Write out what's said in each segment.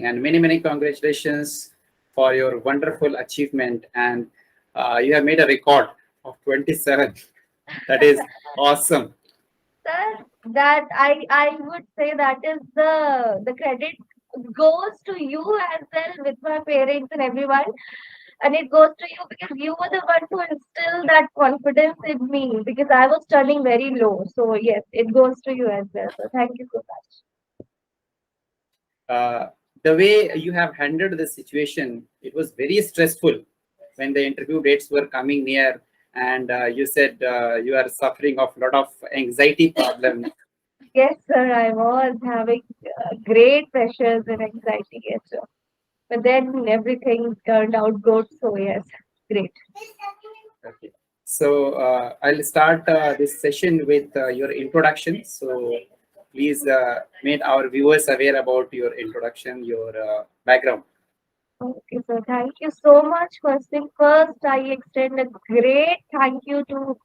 amazing, and many congratulations for your wonderful achievement. And you have made a record of 27. That is awesome. Sir, that I would say that is the credit goes to you as well with my parents and everyone. And it goes to you because you were the one to instill that confidence in me because I was turning very low. So yes, it goes to you as well. So thank you so much. Uh, the way you have handled the situation, it was very stressful when the interview dates were coming near, and you said you are suffering of a lot of anxiety problem. Yes, sir, I was having great pressures and anxiety. Yes, sir. But then everything turned out good. So yes, great. Okay. So I'll start this session with your introduction. So please make our viewers aware about your introduction, your background. Okay, so thank you so much. First thing first, I extend a great thank you to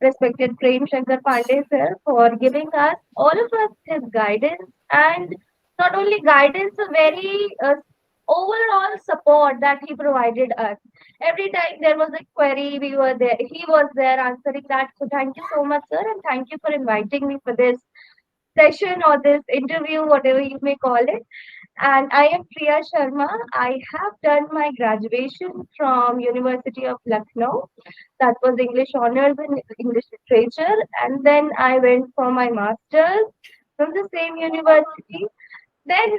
respected Prem Shankar Pandey sir for giving us, all of us, his guidance and not only guidance, a very overall support that he provided us. Every time there was a query, we were there. He was there answering that. So thank you so much, sir, and thank you for inviting me for this session or this interview, whatever you may call it. And I am Priya Sharma. I have done my graduation from University of Lucknow. That was English honors in English literature. And then I went for my master's from the same university. Then,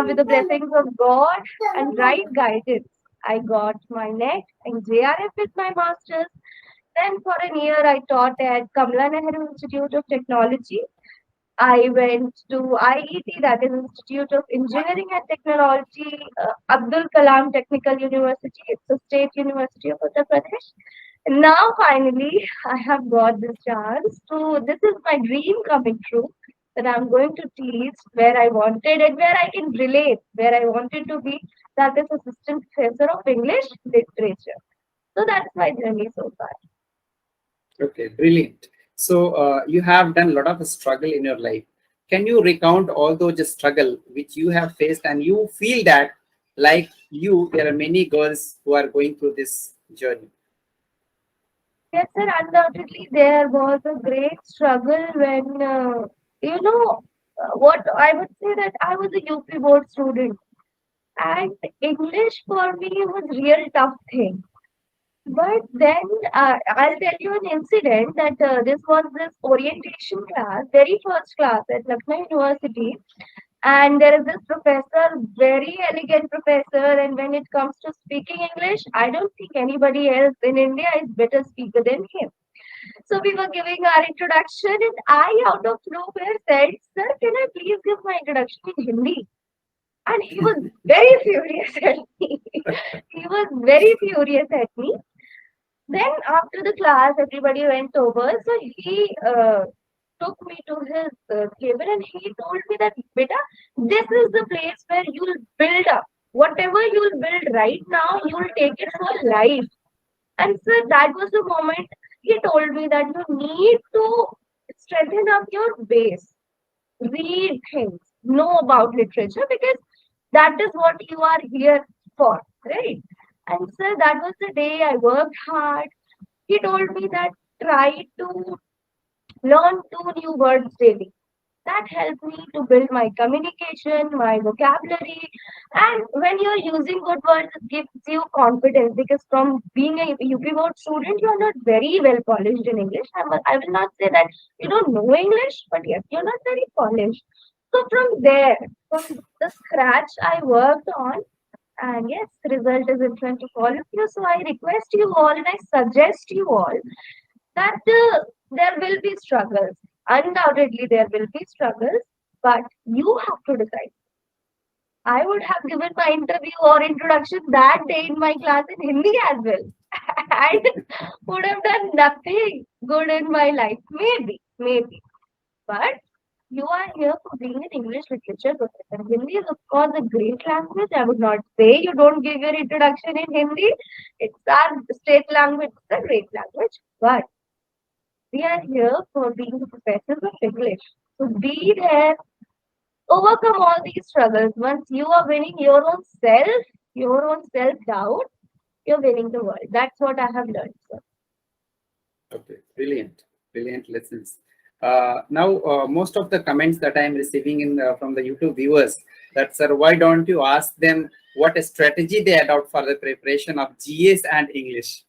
with the blessings of God and right guidance, I got my NET and JRF with my master's. Then, for a year, I taught at Kamla Nehru Institute of Technology. I went to IET, that is Institute of Engineering and Technology, Abdul Kalam Technical University. It's a state university of Uttar Pradesh. Now, finally, I have got this chance to. This is my dream coming true. That I'm going to teach where I wanted and where I can relate, where I wanted to be. That is assistant professor of English literature. So that's my journey so far. Okay, brilliant. So you have done a lot of struggle in your life. Can you recount all those struggle which you have faced, and you feel that like you, there are many girls who are going through this journey? Yes, sir. Undoubtedly, there was a great struggle when, what I would say that I was a UP board student, and English for me was real tough thing. But then I'll tell you an incident that this was this orientation class, very first class at Lucknow University, and there is this professor, very elegant professor, and when it comes to speaking English, I don't think anybody else in India is better speaker than him. So we were giving our introduction, and I, out of nowhere, said, "Sir, can I please give my introduction in Hindi?" And he was very furious at me. He was very furious at me. Then, after the class, everybody went over. So he took me to his table and he told me that, Beta, this is the place where you'll build up. Whatever you'll build right now, you'll take it for life. And so that was the moment he told me that you need to strengthen up your base, read things, know about literature because that is what you are here for, right? And so that was the day I worked hard. He told me that try to learn two new words daily. That helped me to build my communication, my vocabulary. And when you're using good words, it gives you confidence because from being a UP board student, you're not very well polished in English. I will not say that you don't know English, but yes, you're not very polished. So from there, from the scratch, I worked on. And yes, result is in front of all of you. So I request you all and I suggest you all that there will be struggles. Undoubtedly, there will be struggles, but you have to decide. I would have given my interview or introduction that day in my class in Hindi as well. And would have done nothing good in my life. Maybe. But you are here for being an English literature professor. Hindi is, of course, a great language. I would not say you don't give your introduction in Hindi. It's our state language. It's a great language. But we are here for being the professors of English. So be there, overcome all these struggles. Once you are winning your own self doubt, you're winning the world. That's what I have learned, sir. Okay, brilliant, brilliant lessons. Now, most of the comments that I am receiving in from the YouTube viewers, that sir, why don't you ask them what a strategy they adopt for the preparation of GS and English?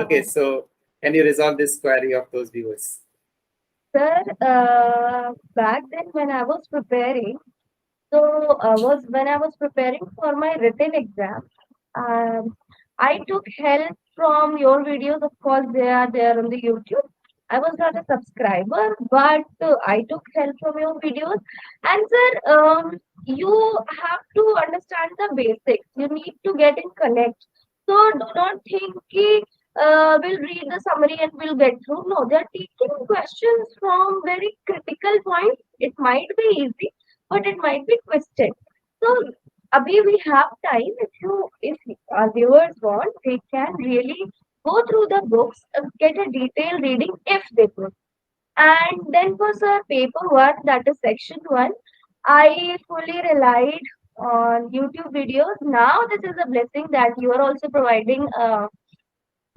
Okay, Uh, so can you resolve this query of those viewers? Sir, back then when I was preparing, was when I was preparing for my written exam, um, I took help from your videos. Of course, they are there on the YouTube. I was not a subscriber, but I took help from your videos. And sir, you have to understand the basics. You need to get in connect. So do not think ki, we'll read the summary and we'll get through. No, they're taking questions from very critical points. It might be easy, but it might be twisted. So, Abhi, we have time. If our viewers want, they can really go through the books, get a detailed reading if they could. And then for the paper one, that is section one, I fully relied on YouTube videos. Now this is a blessing that you are also providing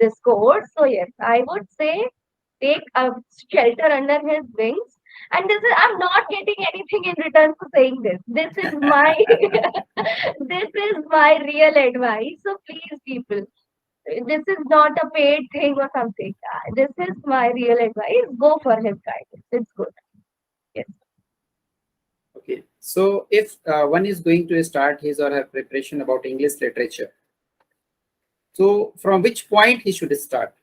this course. So yes, I would say take a shelter under his wings. And this is I'm not getting anything in return for saying this. This is my this is my real advice. So please, people, this is not a paid thing or something. This is my real advice. Go for his guidance. It's good. Yes. Okay, so if one is going to start his or her preparation about English literature, so from which point he should start?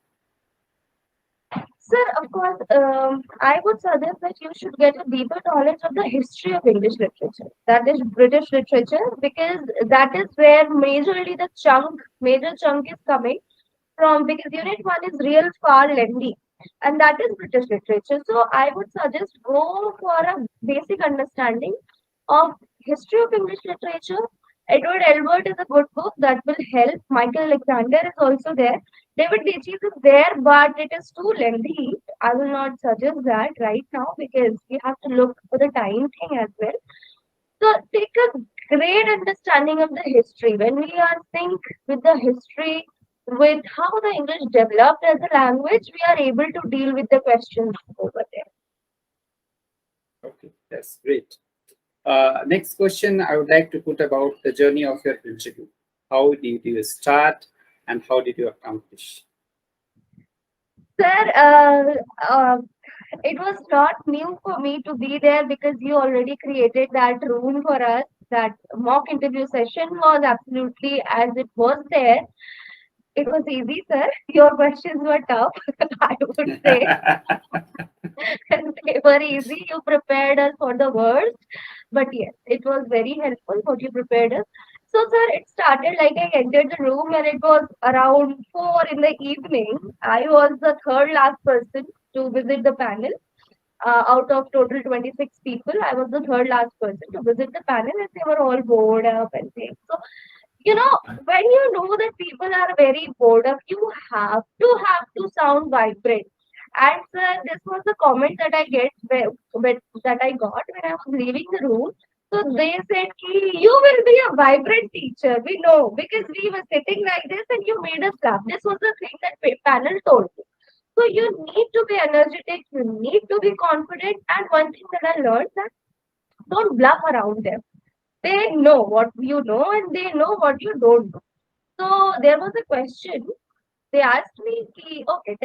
Sir, of course, I would suggest that you should get a deeper knowledge of the history of English literature. That is British literature, because that is where major chunk is coming from. Because Unit One is real far lengthy, and that is British literature. So I would suggest go for a basic understanding of history of English literature. Edward Elbert is a good book that will help. Michael Alexander is also there. David Beaches is there, but it is too lengthy. I will not suggest that right now because we have to look for the time thing as well. So take a great understanding of the history. When we are think with the history, with how the English developed as a language, we are able to deal with the questions over there. Okay, that's great. Next question I would like to put about the journey of your interview. How did you start and how did you accomplish? Sir, it was not new for me to be there because you already created that room for us. That mock interview session was absolutely as it was there. It was easy, sir. Your questions were tough, I would say. And they were easy. You prepared us for the worst. But yes, it was very helpful what you prepared us. So, sir, it started like I entered the room and it was around 4 in the evening. I was the third last person to visit the panel. Out of total 26 people, I was the third last person to visit the panel and they were all bored up and things. So, when you know that people are very bored up, you have to sound vibrant. And this was the comment that that I got when I was leaving the room. So they said, Ki, you will be a vibrant teacher. We know because we were sitting like this and you made us laugh. This was the thing that panel told me. So you need to be energetic, you need to be confident. And one thing that I learned that don't bluff around them. They know what you know and they know what you don't know. So there was a question. They asked me, ki, okay,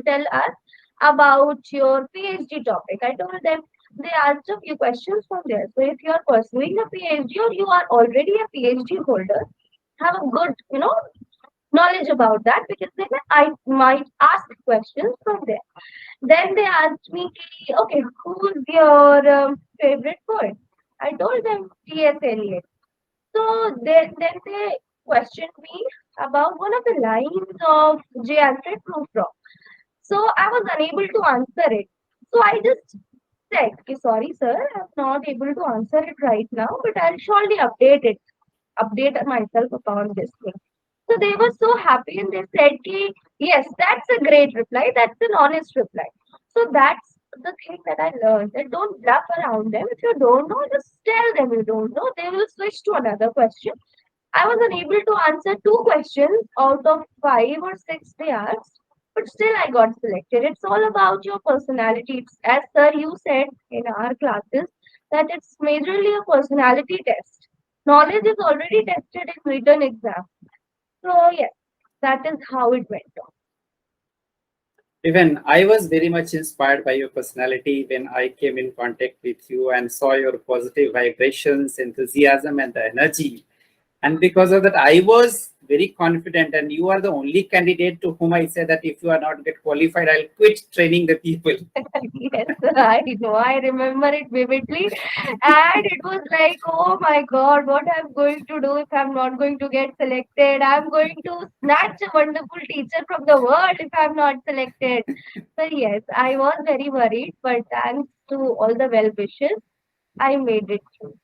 tell us about your PhD topic. I told them they asked a few questions from there. So if you are pursuing a PhD or you are already a PhD holder, have a good, knowledge about that because then I might ask questions from there. Then they asked me, ki, okay, who's your favorite poet? I told them T.S. Eliot. So then they questioned me about one of the lines of J. Alfred Prufrock. So I was unable to answer it. So I just said, "Okay, sorry, sir, I'm not able to answer it right now, but I'll surely update myself upon this thing." So they were so happy and they said, ki, yes, that's a great reply. That's an honest reply. So that's the thing that I learned, that don't bluff around them. If you don't know, just tell them you don't know. They will switch to another question. I was unable to answer two questions out of five or six they asked, but still I got selected. It's all about your personality. It's, as sir you said in our classes, that it's majorly a personality test. Knowledge is already tested in written exam. So yes, that is how it went on. Even I was very much inspired by your personality when I came in contact with you and saw your positive vibrations, enthusiasm, and the energy. And because of that, I was very confident. And you are the only candidate to whom I said that if you are not get qualified, I'll quit training the people. Yes, I know. I remember it vividly. And it was like, oh my God, what I'm going to do if I'm not going to get selected? I'm going to snatch a wonderful teacher from the world if I'm not selected. So, yes, I was very worried, but thanks to all the well wishes, I made it through.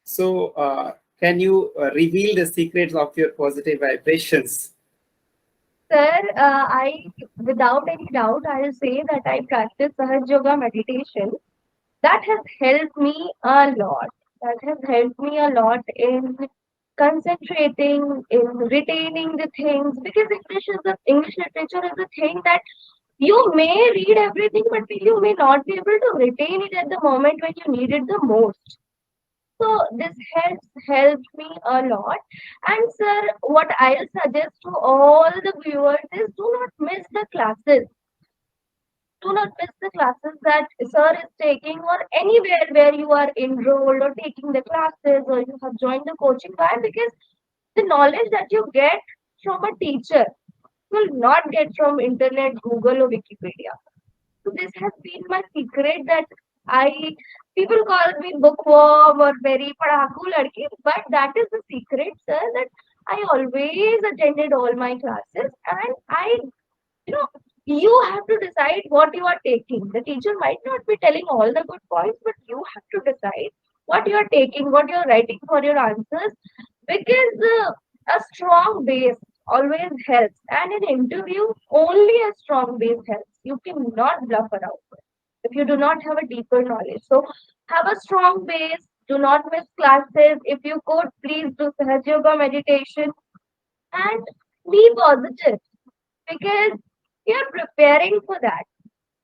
So, can you reveal the secrets of your positive vibrations? Sir, without any doubt, I'll say that I practice Sahaj Yoga meditation. That has helped me a lot. That has helped me a lot in concentrating, in retaining the things, because English literature is a thing that you may read everything, but you may not be able to retain it at the moment when you need it the most. So this helped me a lot. And sir, what I'll suggest to all the viewers is do not miss the classes. Do not miss the classes that sir is taking, or anywhere where you are enrolled or taking the classes, or you have joined the coaching. Why? Because the knowledge that you get from a teacher will not get from internet, Google, or Wikipedia. So this has been my secret, that I people call me bookworm or very padaku ladki, but that is the secret, sir, that I always attended all my classes, and I, you know, you have to decide what you are taking. The teacher might not be telling all the good points, but you have to decide what you are taking, what you are writing for your answers, because a strong base always helps. And in interview, only a strong base helps. You cannot bluff around if you do not have a deeper knowledge. So have a strong base. Do not miss classes. If you could, please do Sahaj Yoga meditation and be positive, because you're preparing for that.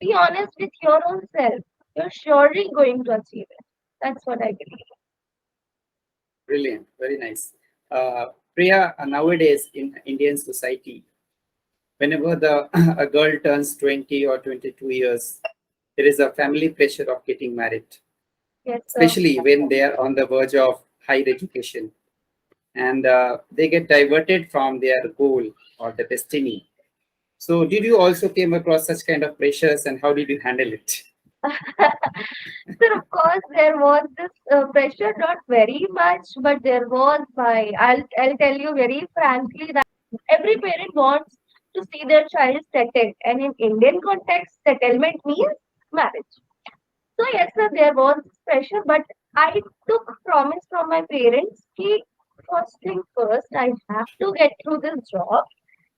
Be honest with your own self. You're surely going to achieve it. That's what I believe. Brilliant, very nice. Priya, nowadays in Indian society, whenever a girl turns 20 or 22 years, there is a family pressure of getting married, Yes, sir. especially when they are on the verge of higher education, and they get diverted from their goal or the destiny. So, did you also came across such kind of pressures, and how did you handle it? Sir, of course, there was this pressure, not very much, but there was my. I'll tell you very frankly that every parent wants to see their child settled, and in Indian context, settlement means marriage. So yes, sir, there was this pressure, but I took promise from my parents. Ki, first thing first, I have to get through this job.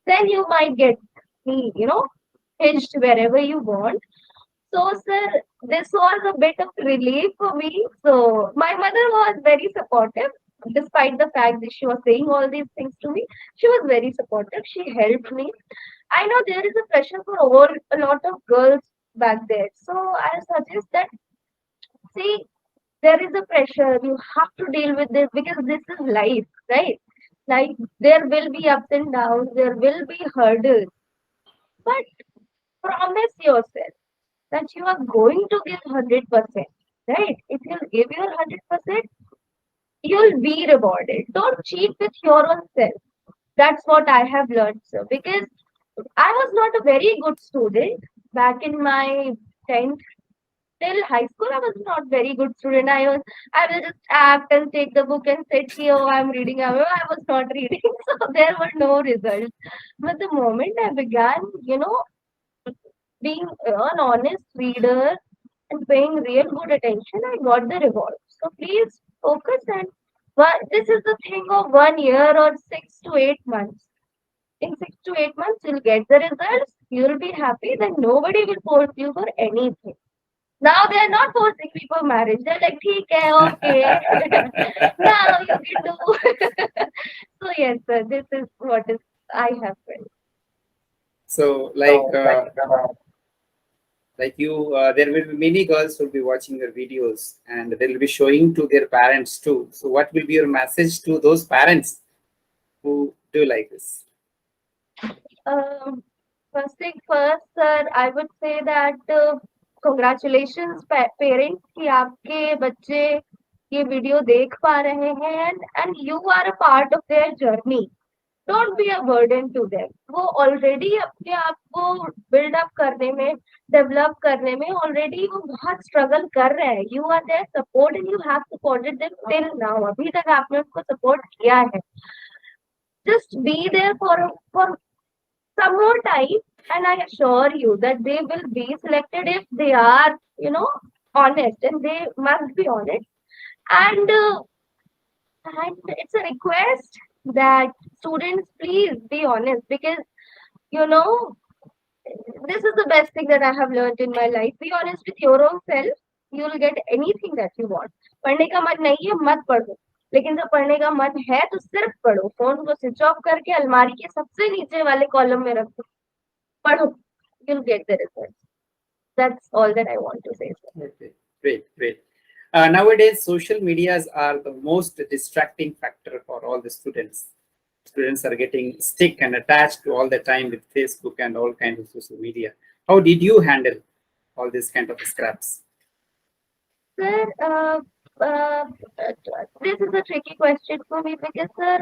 Then you might get me, hitched wherever you want. So, sir, this was a bit of relief for me. So, my mother was very supportive, despite the fact that she was saying all these things to me. She was very supportive. She helped me. I know there is a pressure for all a lot of girls back there. So, I suggest that, see, there is a pressure. You have to deal with this because this is life, right? Like, there will be ups and downs, there will be hurdles, but promise yourself that you are going to give 100%, right? If you give your 100%, you'll be rewarded. Don't cheat with your own self. That's what I have learned, sir. Because I was not a very good student back in my 10th till high school. I was not very good student. I will just act and take the book and sit here. Oh, I'm reading. I was not reading, so there were no results. But the moment I began, being an honest reader and paying real good attention, I got the reward. So please focus, and this is the thing of 1 year or 6 to 8 months. In 6 to 8 months, you'll get the results. you'll be happy, then nobody will force you for anything. Now they're not forcing me for marriage. They're like, "ठीक है, okay, now you can do." So yes, sir, this is what is I have felt. So, like you, there will be many girls who will be watching your videos, and they will be showing to their parents too. So, what will be your message to those parents who do like this? Um, First thing first, sir, I would say that congratulations, parents, कि आपके बच्चे ये video देख पा रहे हैं and you are a part of their journey. Don't be a burden to them. वो already अपने आप को build up करने में, develop करने में already वो बहुत struggle कर रहे हैं. You are their support and you have supported them till now. अभी तक आपने उनको support किया है. Just be there for some more time, and I assure you that they will be selected if they are, honest, and they must be honest. And and it's a request that students please be honest, because you know this is the best thing that I have learned in my life. Be honest with your own self. You will get anything that you want. पढ़ने का मन नहीं है मत पढ़ो, लेकिन जब पढ़ने का मन है तो सिर्फ पढ़ो. फोन को स्विच ऑफ करके अलमारी के सबसे नीचे वाले कॉलम में रखो, पढ़ो. You'll get the results. That's all that I want to say, sir. Okay, great, great. Nowadays, social medias are the most distracting factor for all the students. Students are getting stick and attached to all the time with Facebook and all kinds of social media. How did you handle all these kind of scraps? Sir, uh, this is a tricky question for me because, sir,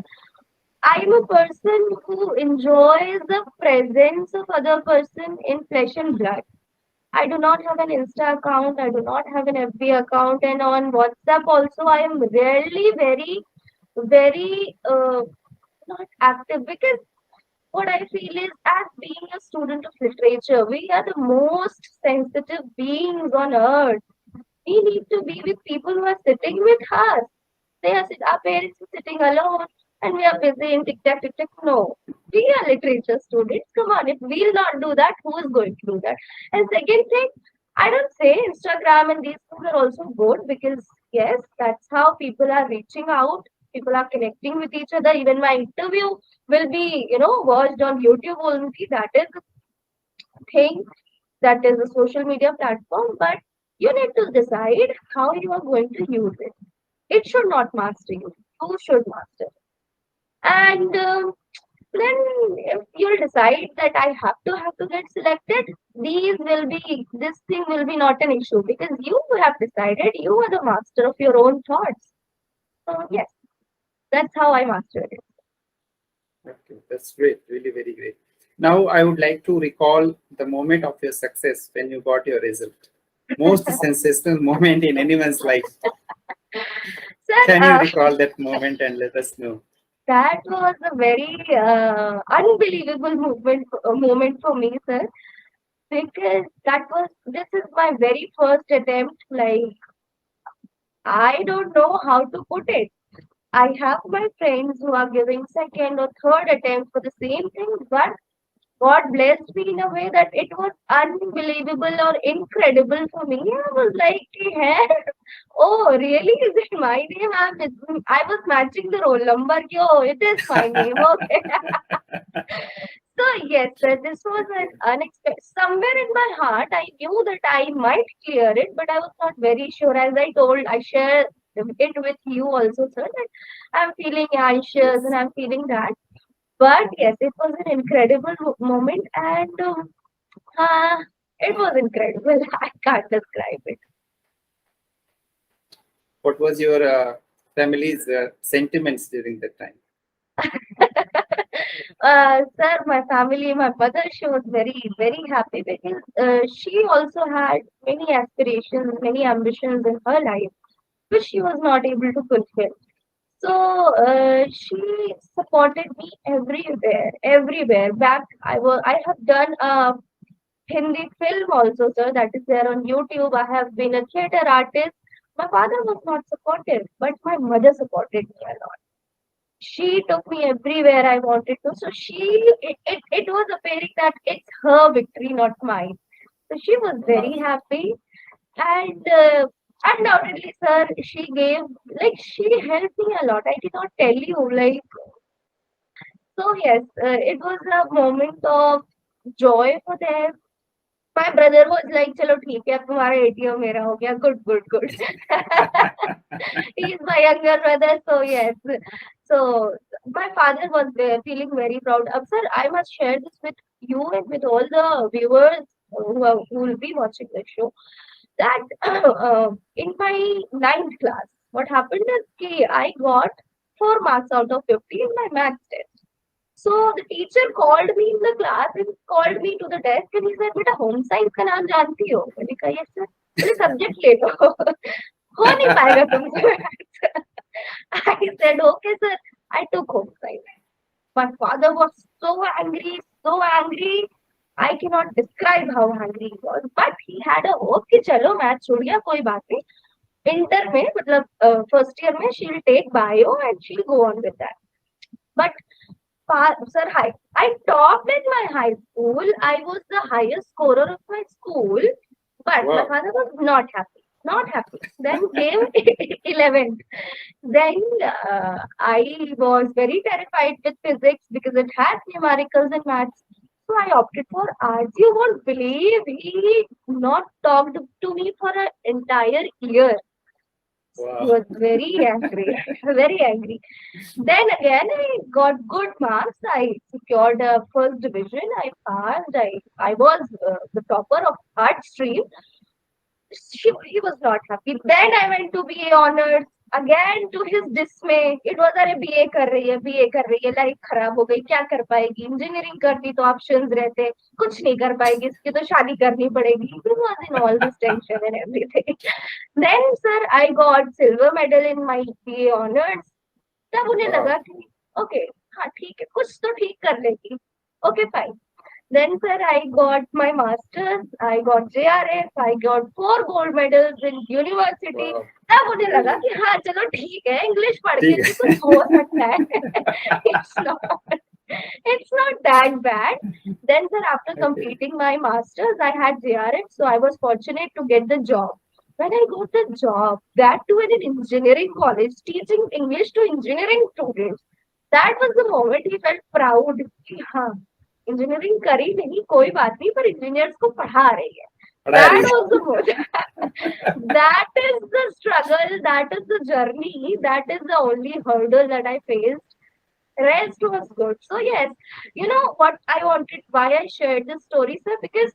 I'm a person who enjoys the presence of other person in flesh and blood. I do not have an Insta account. I do not have an FB account, and on WhatsApp also, I am rarely very not active, because what I feel is, as being a student of literature, we are the most sensitive beings on earth. We need to be with people who are sitting with us. Our parents are sitting alone and we are busy in tic tac tic tac. No, we are literature students. Come on, if we'll not do that, who is going to do that? And second thing, I don't say Instagram and these things are also good, because yes, that's how people are reaching out. People are connecting with each other. Even my interview will be, watched on YouTube only. That is the thing, that is a social media platform, but you need to decide how you are going to use it. It should not master you. You should master it. And then if you'll decide that I have to get selected, this thing will be not an issue, because you have decided, you are the master of your own thoughts. So yes, that's how I mastered it. Okay, that's great, really very great. Now, I would like to recall the moment of your success when you got your result. Most sensational moment in anyone's life. Sir, Can you recall that moment and let us know? that was a very unbelievable moment for me, sir, because this is my very first attempt. Like, I don't know how to put it. I have my friends who are giving second or third attempt for the same thing, but God blessed me in a way that it was unbelievable or incredible for me. I was like, "Hey, oh, really? Is it my name? I was matching the roll number. Oh, it is my name. Okay." So, yes, sir, this was an Okay. unexpected. Somewhere in my heart, I knew that I might clear it, but I was not very sure. As I shared it with you also, sir, that I'm feeling anxious and Yes. I'm feeling that. But yes, it was an incredible moment, and uh, it was incredible. I can't describe it. What was your family's sentiments during that time? Sir, my family, my mother, she was very, very happy, because she also had many aspirations, many ambitions in her life, which she was not able to fulfill. So she supported me everywhere, everywhere. I have done a Hindi film also, sir, that is there on YouTube. I have been a theater artist. My father was not supportive, but my mother supported me a lot. She took me everywhere I wanted to. So it was appearing that it's her victory, not mine. So she was Wow. very happy. And undoubtedly, sir, she helped me a lot. I did not tell you, like, so yes, it was a moment of joy for them. My brother was like, चलो ठीक है अब तुम्हारा ATM मेरा हो गया. Good, good, good. He is my younger brother, so yes. So my father was feeling very proud. Sir, I must share this with you and with all the viewers who will be watching the show. That in my ninth class, what happened is I got 4 marks out of 50 in my maths test. So the teacher called me in the class and called me to the desk and he said, "बेटा home science का नाम जानती हो?" मैंने कहा yes sir. बोले subject ले लो हो नहीं पाएगा तुमसे maths. I said okay sir. I took home science. My father was so angry, so angry. I cannot describe how angry he was. But he had a hope कि चलो math छूट गया कोई बात नहीं. इंटर में मतलब फर्स्ट ईयर में she'll take bio and she'll go on with that. But sir, I topped in my high school. I was the highest scorer of my school, but my Wow. father was not happy. Not happy. Then came 11th. Then I was very terrified with physics because it had numericals and maths. So I opted for arts. You won't believe he not talked to me for an entire year. He Wow. was very angry, very angry. Then again, I got good marks. I secured a first division. I passed. I was the topper of art stream. He was not happy. Then I went to BA honors. Again, to his dismay, it was अरे BA कर रही है, BA कर रही है, life खराब हो गई, क्या कर पाएगी? इंजीनियरिंग करती तो ऑप्शंस रहते, कुछ नहीं कर पाएगी, इसकी तो शादी करनी पड़ेगी. He was in all this tension and everything. Then, sir, I got silver medal in my BA honors. तब उन्हें Wow. लगा कि ओके हाँ ठीक है कुछ तो ठीक कर लेगी. Okay fine. Then sir I got my masters, I got JRF, I got 4 gold medals in university. Wow. तब उन्हें लगा Brilliant. कि हाँ चलो ठीक है इंग्लिश पढ़ के ठीक भी है. कुछ हो सकता है. it's not it's not that bad. Then sir after Okay. completing my masters I had JRF, so I was fortunate to get the job. When I got the job, that too in an engineering college, teaching English to engineering students, that was the moment he felt proud कि हाँ engineering करी नहीं कोई बात नहीं पर engineers को पढ़ा रही है. पढ़ा रही That है. was the moment. That is the struggle, that is the journey, that is the only hurdle that I faced. Rest was good. So yes, you know what I wanted, why I shared this story, sir, because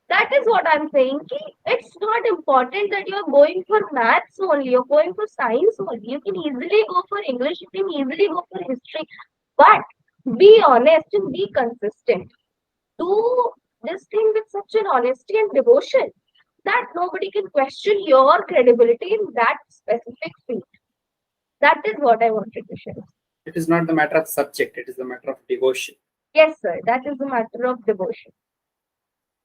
that is what I'm saying. Ki it's not important that you're going for maths only, you're going for science only. You can easily go for English, you can easily go for history, but be honest and be consistent. Do this thing with such an honesty and devotion that nobody can question your credibility in that specific field. That is what I wanted to share. It is not the matter of subject, it is the matter of devotion. Yes, sir, that is a matter of devotion.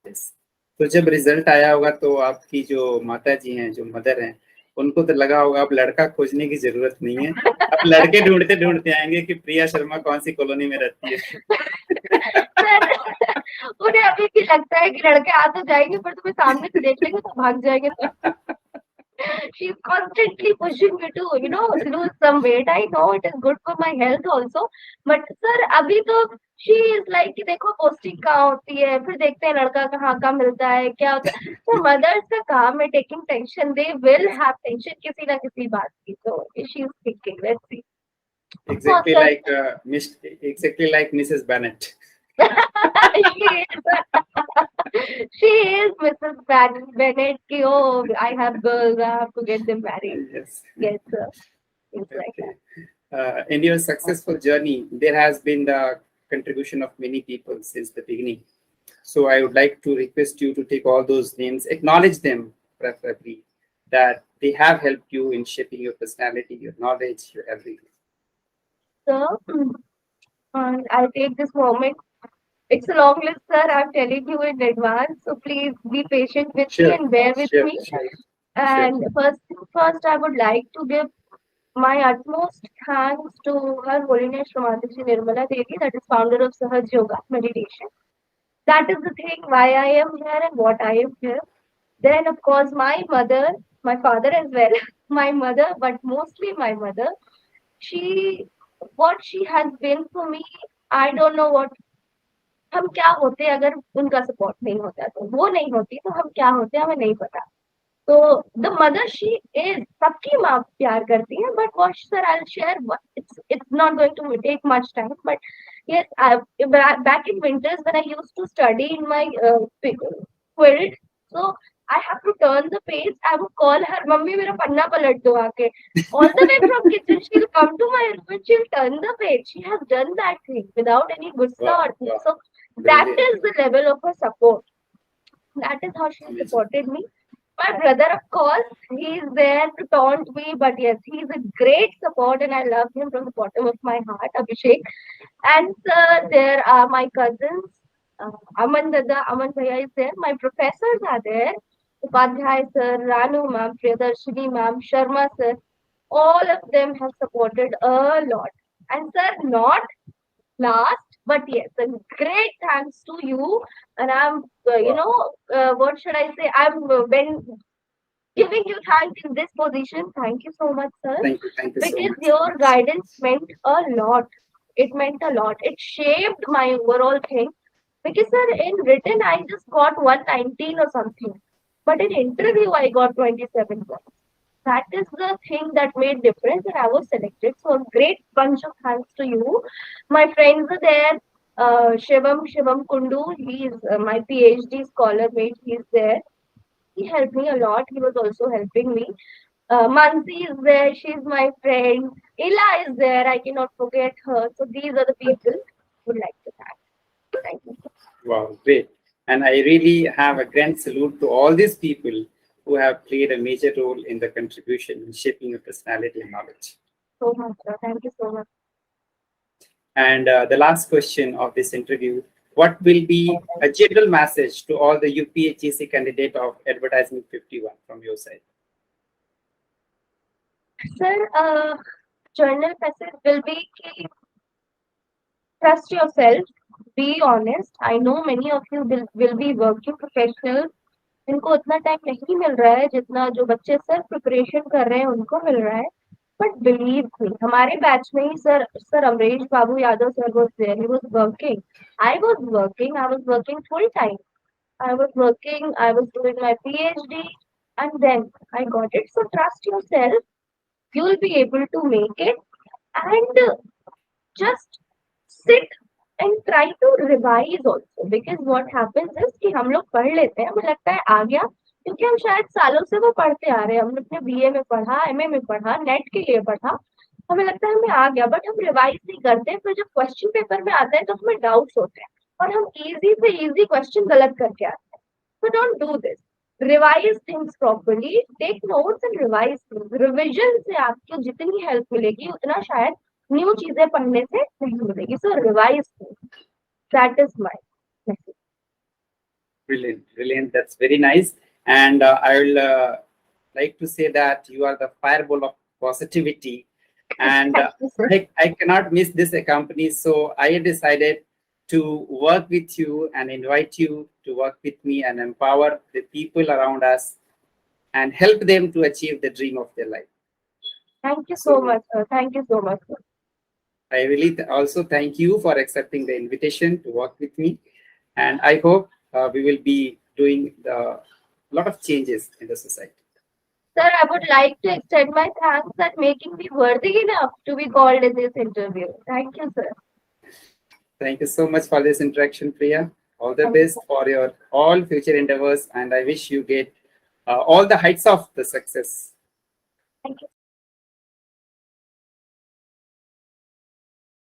Yes. तो जब result आया होगा तो आपकी जो माता जी हैं, जो मदर हैं, उनको तो लगा होगा अब लड़का खोजने की जरूरत नहीं है, अब लड़के ढूंढते ढूंढते आएंगे कि प्रिया शर्मा कौन सी कॉलोनी में रहती है. सर उन्हें अभी भी लगता है कि लड़के आ तो जाएंगे पर तुम्हें सामने से देख लेंगे तो भाग जाएंगे. She's constantly pushing me to, lose some weight. I know it is good for my health also. But sir, अभी तो she is like कि देखो पोस्टिंग कहाँ होती है, फिर देखते हैं लड़का कहाँ का मिलता है, क्या होता है. तो मदर्स का काम है taking tension. They will have tension किसी ना किसी बात की. So she is thinking, let's see. Oh, Exactly sir. like exactly like Mrs. Bennett. she is she is Mrs. Bennett ki, oh, I have girls, I have to get them married. Yes. Yes, sir. It's like Okay. that. In your successful journey, there has been the contribution of many people since the beginning. So I would like to request you to take all those names, acknowledge them preferably, that they have helped you in shaping your personality, your knowledge, your everything. So, I'll take this moment. It's a long list, sir. I'm telling you in advance. So please be patient with me Sure, and bear with sure, me. sure, sure. And first, I would like to give my utmost thanks to Her Holiness Srimati Shri Nirmala Devi, that is founder of Sahaj Yoga meditation. That is the thing why I am here and what I am here. Then, of course, my mother, my father as well, my mother, but mostly my mother. She, what she has been for me, I don't know what हम क्या होते अगर उनका support नहीं होता तो वो नहीं होती तो हम क्या होते हमें नहीं पता तो द मदर शी इज सबकी माँ प्यार करती है but what sir I share it's not going to take much time but yes back in winters when I used to study in my field so I have to turn the page. I would call her mummy मेरा पन्ना पलट दो आके all the way from kitchen she'll come to my room and she'll turn the page. She has done that thing without any gussa Wow, or thing. wow, So that brilliant, is the level of her support. That is how she amazing. supported me. My brother, of course, he's there to taunt me, but yes, he's a great support and I love him from the bottom of my heart, Abhishek. And there are my cousins, Aman Dada, Aman Bhaiya is there. My professors are there. Upadhyay sir, Ranu ma'am, Priyadarshini ma'am, Sharma sir. All of them have supported a lot. And sir, not last, but yes, a great thanks to you. And I'm, Wow, what should I say? I'm when giving you thanks in this position. Thank you so much, sir, thank you so because much. your guidance meant a lot. It meant a lot. It shaped my overall thing. Because, sir, in written, I just got 119 or something. But in interview, I got 27 points. That is the thing that made difference and I was selected. So a great bunch of thanks to you. My friends are there. Shivam Kundu, he is my PhD scholar mate. He's there. He helped me a lot. He was also helping me. Mansi is there. She's my friend. Ila is there. I cannot forget her. So these are the people I would like to thank. Thank you Wow, great. And I really have a grand salute to all these people who have played a major role in the contribution in shaping your personality and knowledge. so much, sir. Thank you so much. And the last question of this interview, what will be a general message to all the UPHEC candidate of Advertisement 51 from your side? Sir, journal message will be ki trust yourself, be honest. I know many of you will be working professionals. इनको उतना time नहीं मिल रहा है जितना जो बच्चे sir preparation कर रहे हैं उनको मिल रहा है बट बिलीव मी हमारे बैच में ही sir Amrish Babu Yadav sir was there he was working I was working full time I was working I was doing my PhD and then I got it. So trust yourself. You will be able to make it and just sit and try to revise also because what happens is कि हम लोग पढ़ लेते हैं हमें लगता है आ गया क्योंकि हम शायद सालों से वो पढ़ते आ रहे हैं हमने अपने बीए में पढ़ा एमए में पढ़ा नेट के लिए पढ़ा हमें लगता है हमें आ गया बट हम रिवाइज नहीं करते फिर जब क्वेश्चन पेपर में आता है तो हमें डाउट्स होते हैं और हम इजी से इजी क्वेश्चन गलत करके आते हैं so don't do this revise things properly take notes and revise things revision से आपको जितनी हेल्प मिलेगी उतना शायद न्यू चीजें पढ़ने से नहीं मिलेगी so revise that is my message Brilliant, brilliant. That's very nice. And I will like to say that you are the fireball of positivity. And thank you sir I cannot miss this company. So I decided to work with you and invite you to work with me and empower the people around us and help them to achieve the dream of their life. Thank you so So much sir thank you so much sir I really also thank you for accepting the invitation to work with me. And I hope we will be doing a lot of changes in the society. Sir, I would like to extend my thanks at making me worthy enough to be called in this interview. Thank you, sir. Thank you so much for this interaction, Priya. All the Thank you. best for your all future endeavors, and I wish you get all the heights of the success. Thank you.